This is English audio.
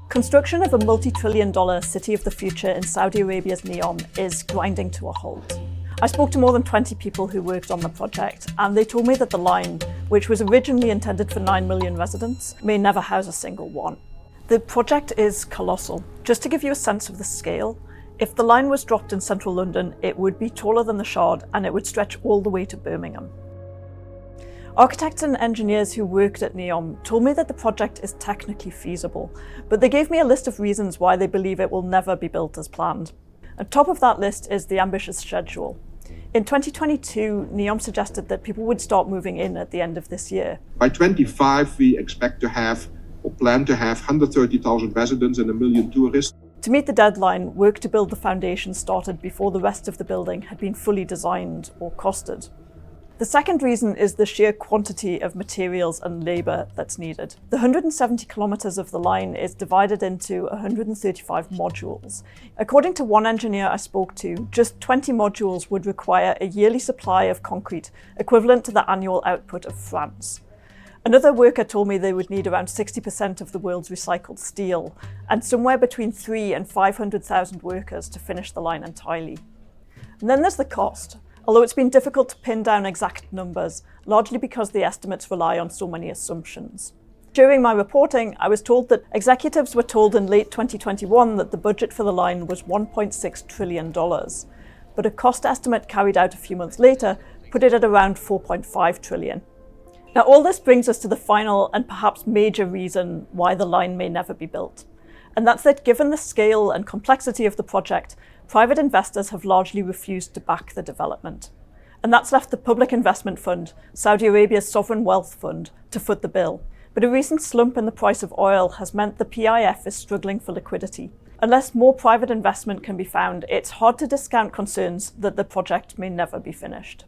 Construction of a multi-trillion-dollar city of the future in Saudi Arabia's Neom is grinding to a halt. I spoke to more than 20 people who worked on the project, and they told me that the line, which was originally intended for 9 million residents, may never house a single one. The project is colossal. Just to give you a sense of the scale, if the line was dropped in central London, it would be taller than the Shard and it would stretch all the way to Birmingham. Architects and engineers who worked at Neom told me that the project is technically feasible, but they gave me a list of reasons why they believe it will never be built as planned. On top of that list is the ambitious schedule. In 2022, Neom suggested that people would start moving in at the end of this year. By 25, we expect to have, or plan to have, 130,000 residents and 1 million tourists. To meet the deadline, work to build the foundation started before the rest of the building had been fully designed or costed. The second reason is the sheer quantity of materials and labour that's needed. The 170 kilometres of the line is divided into 135 modules. According to one engineer I spoke to, just 20 modules would require a yearly supply of concrete equivalent to the annual output of France. Another worker told me they would need around 60% of the world's recycled steel, and somewhere between 300,000 and 500,000 workers to finish the line entirely. And then there's the cost. Although it's been difficult to pin down exact numbers, largely because the estimates rely on so many assumptions. During my reporting, I was told that executives were told in late 2021 that the budget for the line was $1.6 trillion, but a cost estimate carried out a few months later put it at around $4.5 trillion. Now, all this brings us to the final and perhaps major reason why the line may never be built. And that's that given the scale and complexity of the project, private investors have largely refused to back the development. And that's left the Public Investment Fund, Saudi Arabia's sovereign wealth fund, to foot the bill. But a recent slump in the price of oil has meant the PIF is struggling for liquidity. Unless more private investment can be found, it's hard to discount concerns that the project may never be finished.